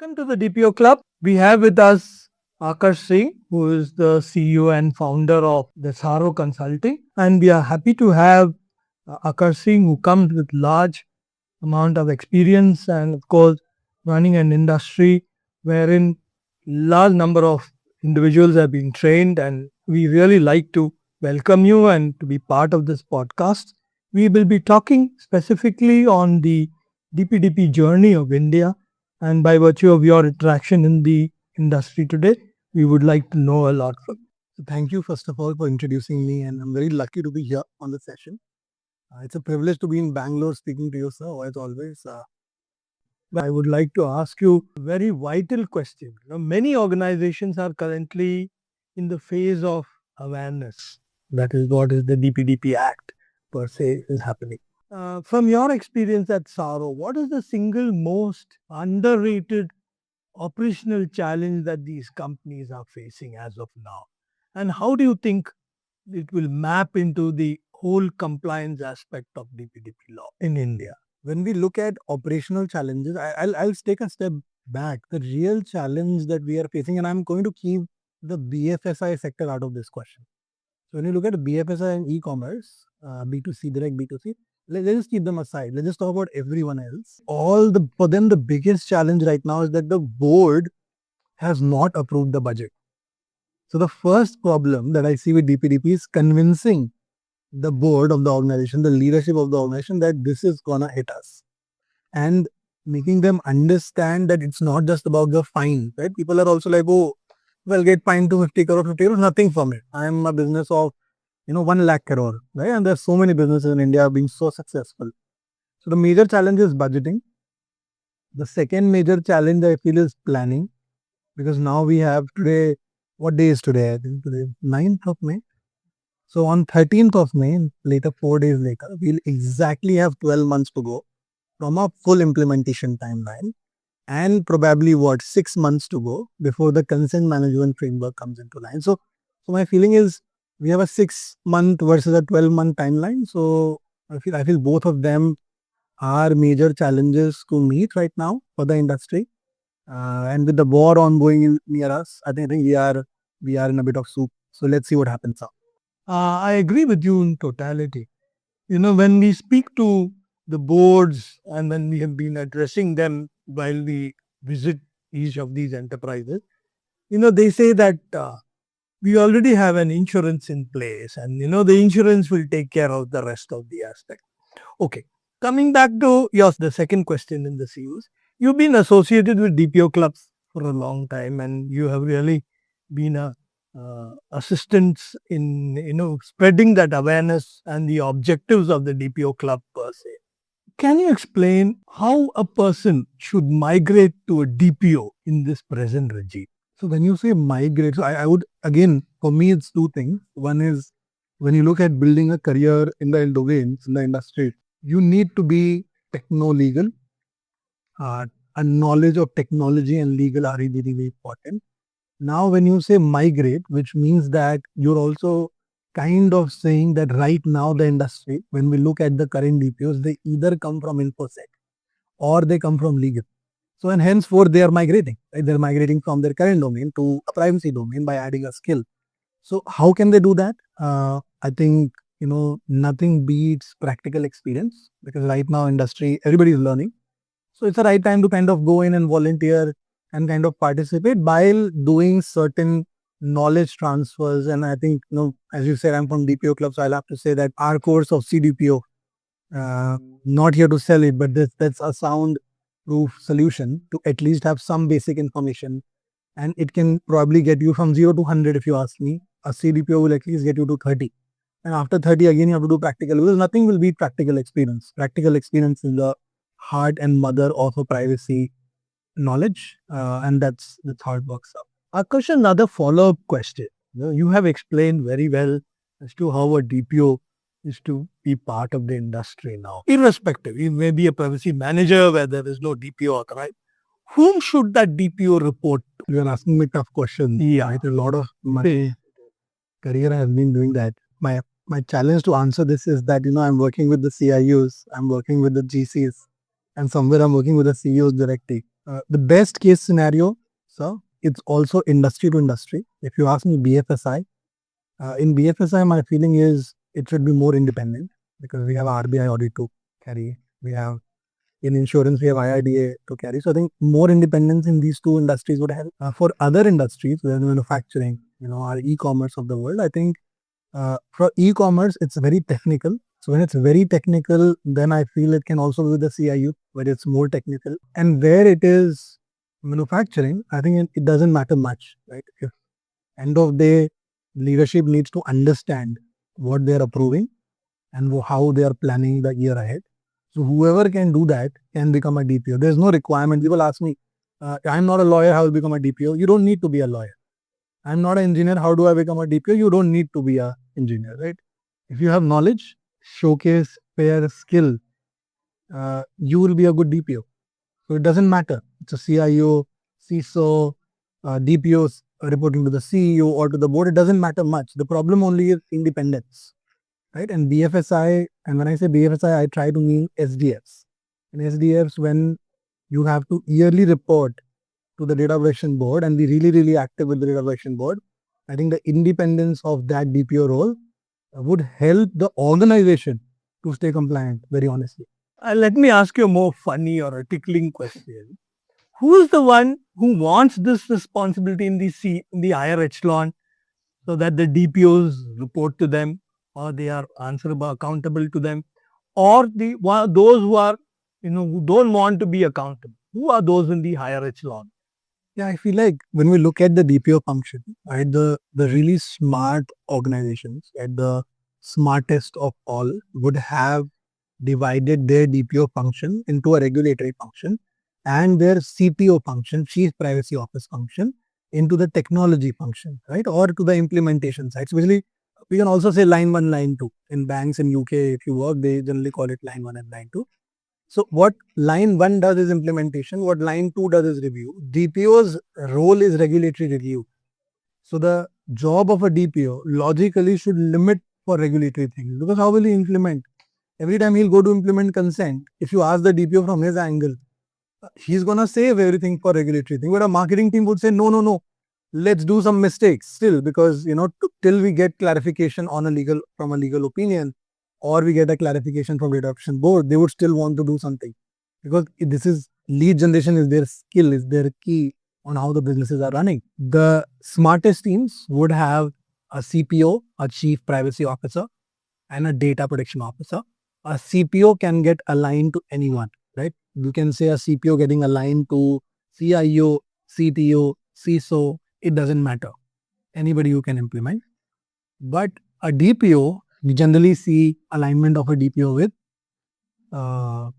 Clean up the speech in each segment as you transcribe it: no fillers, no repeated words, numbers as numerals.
Welcome to the DPO Club. We have with us Akarsh Singh, who is the CEO and founder of the Saro Consulting. And we are happy to have Akarsh Singh, who comes with large amount of experience and, of course, running an industry wherein large number of individuals have been trained. And we really like to welcome you and to be part of this podcast. We will be talking specifically on the DPDP journey of India, and by virtue of your interaction in the industry today, we would like to know a lot from you. So thank you, first of all, for introducing me, and I'm very lucky to be here on the session. It's a privilege to be in Bangalore speaking to you, sir, as always. I would like to ask you a very vital question. Many organizations are currently in the phase of awareness. That is what is the DPDP Act per se is happening. From your experience at Saro, what is the single most underrated operational challenge that these companies are facing as of now? And how do you think it will map into the whole compliance aspect of DPDP law in India? When we look at operational challenges, I'll take a step back. The real challenge that we are facing, and I'm going to keep the BFSI sector out of this question. So when you look at BFSI and e-commerce, B2C, direct B2C, let's just keep them aside. Let's just talk about everyone else. For them, the biggest challenge right now is that the board has not approved the budget. So the first problem that I see with DPDP is convincing the board of the organization, the leadership of the organization, that this is gonna hit us, and making them understand that it's not just about the fine, right? People are also like, oh, well, get fined to 50 crore, 50 crore, nothing from it. I am a business of 1 lakh crore, right? And there's so many businesses in India being so successful. So the major challenge is budgeting. The second major challenge I feel is planning, because now we have today, what day is today? I think today 9th of May. So on 13th of May, later 4 days later, we'll exactly have 12 months to go from a full implementation timeline, and probably 6 months to go before the consent management framework comes into line. So my feeling is we have a 6-month versus a 12-month timeline. So I feel both of them are major challenges to meet right now for the industry. And with the war ongoing near us, I think we are in a bit of soup. So let's see what happens now. I agree with you in totality. When we speak to the boards and when we have been addressing them while we visit each of these enterprises, they say that we already have an insurance in place, and the insurance will take care of the rest of the aspect. Okay, coming back to the second question in the CUs, you've been associated with DPO clubs for a long time, and you have really been a assistance in spreading that awareness and the objectives of the DPO club per se. Can you explain how a person should migrate to a DPO in this present regime? So when you say migrate, so I would, again, for me, it's two things. One is when you look at building a career in the domains, in the industry, you need to be techno-legal. A knowledge of technology and legal are really, really important. Now, when you say migrate, which means that you're also kind of saying that right now the industry, when we look at the current DPOs, they either come from InfoSec or they come from legal. So, and henceforth, they are migrating. Right? They're migrating from their current domain to a privacy domain by adding a skill. So, how can they do that? I think, nothing beats practical experience, because right now industry, everybody is learning. So, it's the right time to kind of go in and volunteer and kind of participate while doing certain knowledge transfers. And I think, as you said, I'm from DPO Club, so I'll have to say that our course of CDPO, not here to sell it, but that's a sound proof solution to at least have some basic information. And it can probably get you from 0 to 100 if you ask me. A CDPO will at least get you to 30. And after 30, again, you have to do practical, because nothing will beat practical experience. Practical experience is the heart and mother of a privacy knowledge, and that's how it works out. Akash, another follow-up question. You have explained very well as to how a DPO is to be part of the industry now. Irrespective, you may be a privacy manager where there is no DPO authorized. Whom should that DPO report to? You are asking me tough questions. Yeah. Right? A lot of my career has been doing that. My challenge to answer this is that, I'm working with the CIOs, I'm working with the GCs, and somewhere I'm working with the CEOs directly. The best case scenario, sir, it's also industry to industry. If you ask me BFSI, in BFSI, my feeling is it should be more independent because we have RBI audit to carry. We have in insurance, we have IRDA to carry. So I think more independence in these two industries would help. For other industries, whether manufacturing, our e-commerce of the world, I think for e-commerce, it's very technical. So when it's very technical, then I feel it can also be with the CIU, where it's more technical. And where it is manufacturing, I think it doesn't matter much, right? If end of day, leadership needs to understand what they're approving and how they are planning the year ahead. So whoever can do that can become a DPO. There's no requirement. People ask me, I'm not a lawyer, how will I become a DPO? You don't need to be a lawyer. I'm not an engineer, how do I become a DPO? You don't need to be an engineer, right? If you have knowledge, showcase, pair, skill, you will be a good DPO. So it doesn't matter. It's a CIO, CISO, DPOs reporting to the CEO or to the board. It doesn't matter much. The problem only is independence, right? And BFSI, and when I say BFSI, I try to mean SDFs. In SDFs, when you have to yearly report to the data protection board and be really, really active with the data protection board, I think the independence of that DPO role would help the organization to stay compliant, very honestly. Let me ask you a more funny or a tickling question. Who's the one who wants this responsibility in the higher echelon so that the DPOs report to them or they are answerable, accountable to them, or those who are, who don't want to be accountable? Who are those in the higher echelon? Yeah, I feel like when we look at the DPO function, right, the really smart organizations, right, the smartest of all would have divided their DPO function into a regulatory function and their CPO function, Chief Privacy Office function, into the technology function, right, or to the implementation side. So basically, we can also say line one, line two. In banks in UK, if you work, they generally call it line one and line two. So what line one does is implementation. What line two does is review. DPO's role is regulatory review. So the job of a DPO logically should limit for regulatory things because how will he implement? Every time he'll go to implement consent, if you ask the DPO from his angle, he's gonna save everything for regulatory thing. But a marketing team would say, no, no, no, let's do some mistakes still because till we get clarification on from a legal opinion or we get a clarification from the adoption board, they would still want to do something because this is lead generation is their skill, is their key on how the businesses are running. The smartest teams would have a CPO, a chief privacy officer, and a data protection officer. A CPO can get aligned to anyone, right? You can say a CPO getting aligned to CIO, CTO, CISO, it doesn't matter. Anybody you can implement. But a DPO, we generally see alignment of a DPO with the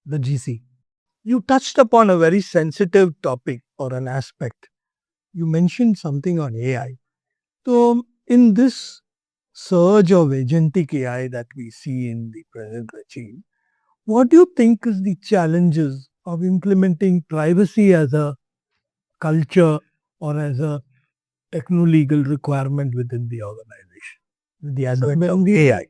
GC. You touched upon a very sensitive topic or an aspect. You mentioned something on AI. So, in this surge of agentic AI that we see in the present regime, what do you think is the challenges of implementing privacy as a culture or as a techno-legal requirement within the organization? The advent of AI.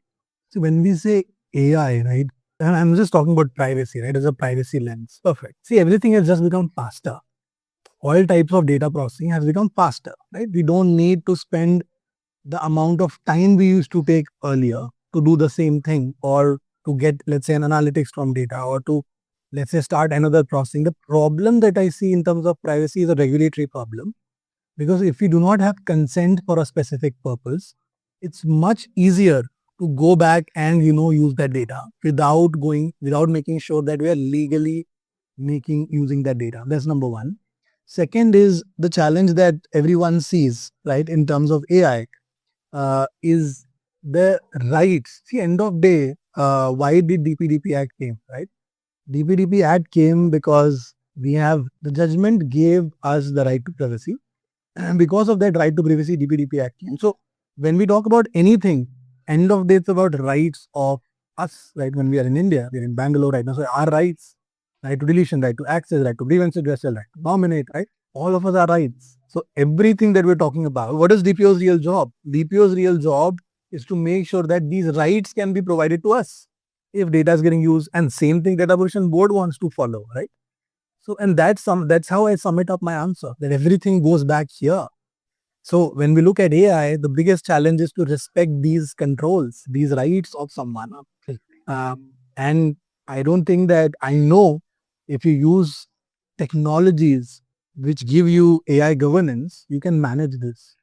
So when we say AI, right, and I'm just talking about privacy, right, as a privacy lens. Perfect. See, everything has just become faster. All types of data processing has become faster, right? We don't need to spend the amount of time we used to take earlier to do the same thing or to get, let's say, an analytics from data or to, let's say, start another processing. The problem that I see in terms of privacy is a regulatory problem because if we do not have consent for a specific purpose, it's much easier to go back and use that data without making sure that we are legally using that data. That's number one. Second is the challenge that everyone sees, right, in terms of AI, is the rights. See, end of day, why did DPDP Act came, right? DPDP Act came because the judgment gave us the right to privacy. And because of that right to privacy, DPDP Act came. So when we talk about anything, end of day, it's about rights of us, right? When we are in India, we're in Bangalore right now. So our rights, right to deletion, right to access, right to grievance redressal, right to nominate, right? All of us are rights. So everything that we're talking about, what is DPO's real job? DPO's real job is to make sure that these rights can be provided to us if data is getting used, and same thing data protection board wants to follow, right? So, and that's how I sum it up my answer, that everything goes back here. So when we look at AI, the biggest challenge is to respect these controls, these rights of someone. And I don't think that I know if you use technologies which give you AI governance, you can manage this.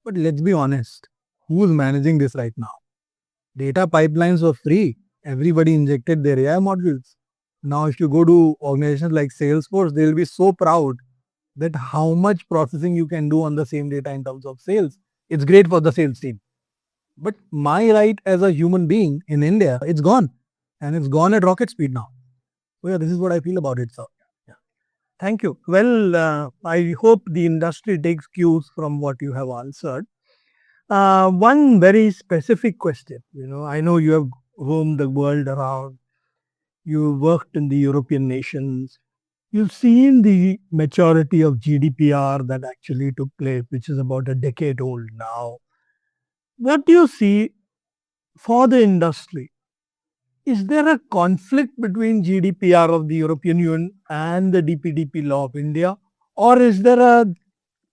But let's be honest, who's managing this right now? Data pipelines were free. Everybody injected their AI modules. Now, if you go to organizations like Salesforce, they'll be so proud that how much processing you can do on the same data in terms of sales. It's great for the sales team. But my right as a human being in India, it's gone. And it's gone at rocket speed now. So yeah, this is what I feel about it, sir. Thank you. Well, I hope the industry takes cues from what you have answered. One very specific question. I know you have roamed the world around. You worked in the European nations. You've seen the maturity of GDPR that actually took place, which is about a decade old now. What do you see for the industry? Is there a conflict between GDPR of the European Union and the DPDP law of India? Or is there a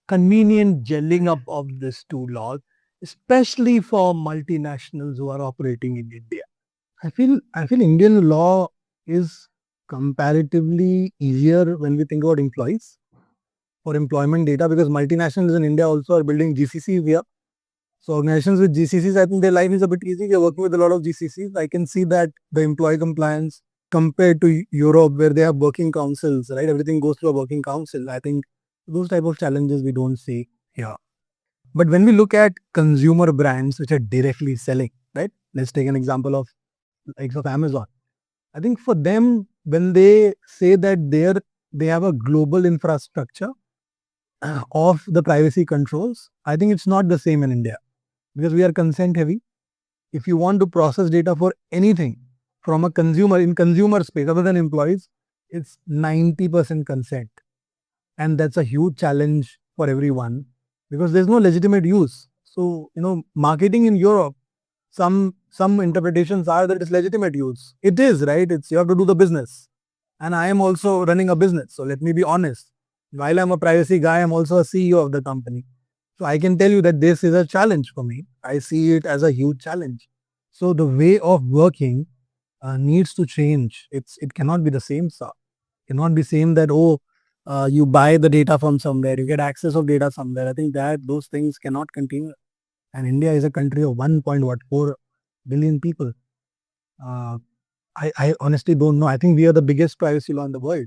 convenient gelling up of these two laws, especially for multinationals who are operating in India? I feel Indian law is comparatively easier when we think about employees for employment data, because multinationals in India also are building GCCs here. So organizations with GCCs, I think their life is a bit easy. We are working with a lot of GCCs. I can see that the employee compliance compared to Europe, where they have working councils, right? Everything goes through a working council. I think those type of challenges we don't see here. But when we look at consumer brands which are directly selling, right? Let's take an example of likes of Amazon. I think for them, when they say that they have a global infrastructure of the privacy controls, I think it's not the same in India, because we are consent heavy. If you want to process data for anything from a consumer in consumer space other than employees, it's 90% consent. And that's a huge challenge for everyone, because there's no legitimate use. So, marketing in Europe, some interpretations are that it's legitimate use. It is, right? It's you have to do the business. And I am also running a business. So let me be honest. While I'm a privacy guy, I'm also a CEO of the company. So I can tell you that this is a challenge for me. I see it as a huge challenge. So the way of working needs to change. It cannot be the same, sir. It cannot be same that you buy the data from somewhere, you get access of data somewhere. I think that those things cannot continue. And India is a country of 1.4 billion people. Uh, I honestly don't know. I think we are the biggest privacy law in the world.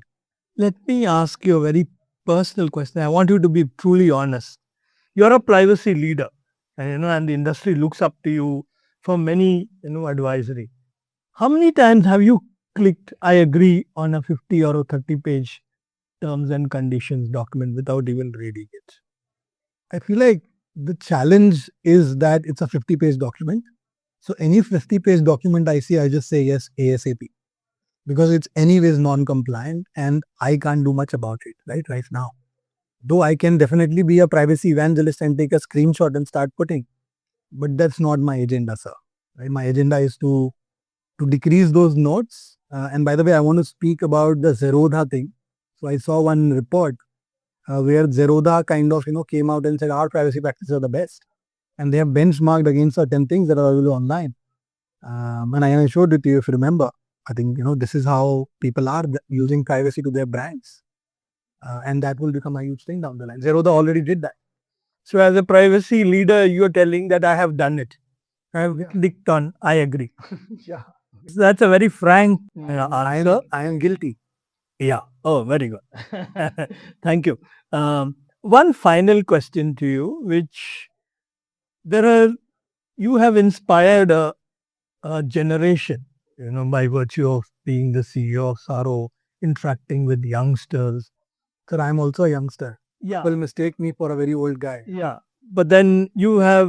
Let me ask you a very personal question. I want you to be truly honest. You're a privacy leader, and the industry looks up to you for many, advisory. How many times have you clicked I agree on a 50 or a 30-page terms and conditions document without even reading it? I feel like the challenge is that it's a 50-page document. So any 50-page document I see, I just say yes ASAP, because it's anyways non-compliant and I can't do much about it right now. Though I can definitely be a privacy evangelist and take a screenshot and start putting, but that's not my agenda, sir. Right? My agenda is to decrease those notes. And by the way, I want to speak about the Zerodha thing. So I saw one report where Zerodha kind of came out and said our privacy practices are the best, and they have benchmarked against certain things that are available online. And I showed it to you if you remember. I think this is how people are using privacy to their brands, and that will become a huge thing down the line. Zerodha already did that. So, as a privacy leader, you're telling that I have done it. I have clicked on I agree. Yeah, That's a very frank answer. I am guilty. Yeah. Oh, very good. Thank you. One final question to you, which there are, you have inspired a generation, by virtue of being the CEO of Saro, interacting with youngsters. Sir, I'm also a youngster. Yeah. People mistake me for a very old guy. Yeah. But then you have,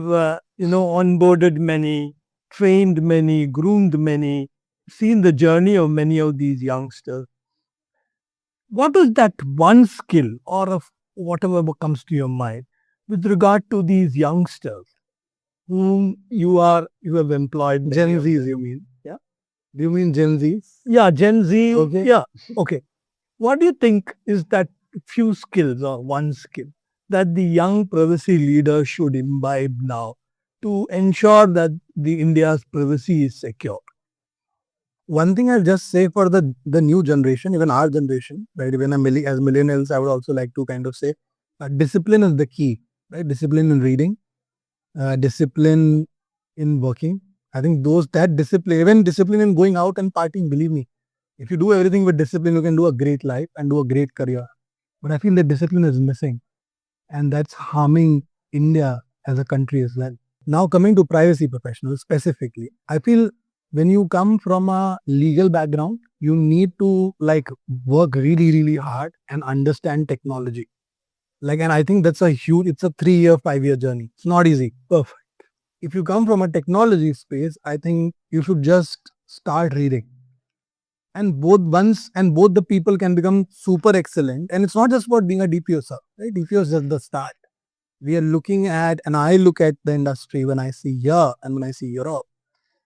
onboarded many, trained many, groomed many, seen the journey of many of these youngsters. What is that one skill or of whatever comes to your mind with regard to these youngsters whom you have employed? Gen Zs, you mean? Yeah. Do you mean Gen Zs? Yeah, Gen Z. Okay. Yeah. Okay. What do you think is that few skills or one skill that the young privacy leader should imbibe now to ensure that the India's privacy is secure? One thing I'll just say for the new generation, even our generation, right? Even as millennials, I would also like to kind of say, discipline is the key, right? Discipline in reading, discipline in working. I think that discipline, even discipline in going out and partying. Believe me, if you do everything with discipline, you can do a great life and do a great career. But I feel that discipline is missing, and that's harming India as a country as well. Now, coming to privacy professionals specifically, I feel when you come from a legal background, you need to like work really, really hard and understand technology. Like, and I think that's it's a 3 year, 5 year journey. It's not easy. Perfect. If you come from a technology space, I think you should just start reading. And both the people can become super excellent. And it's not just about being a DPO, sir. Right? DPO is just the start. We are looking at, and I look at the industry when I see here and when I see Europe,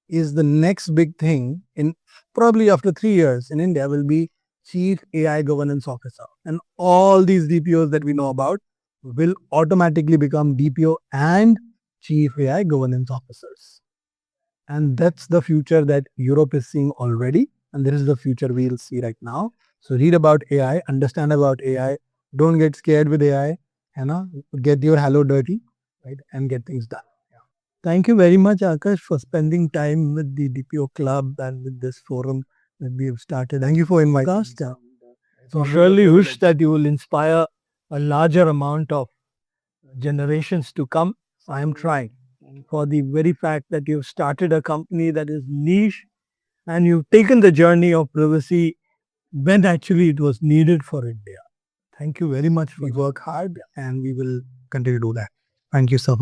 is the next big thing in probably after 3 years in India will be Chief AI Governance Officer. And all these DPOs that we know about will automatically become DPO and Chief AI Governance Officers. And that's the future that Europe is seeing already. And this is the future we'll see right now. So read about AI, understand about AI, don't get scared with AI, get your hello dirty, right? And get things done. Thank you very much, Akash, for spending time with the DPO Club and with this forum that we have started. Thank you for inviting me. We surely wish that you will inspire a larger amount of generations to come. I am trying for the very fact that you've started a company that is niche and you've taken the journey of privacy when actually it was needed for India. Thank you very much. We work hard and we will continue to do that. Thank you, sir.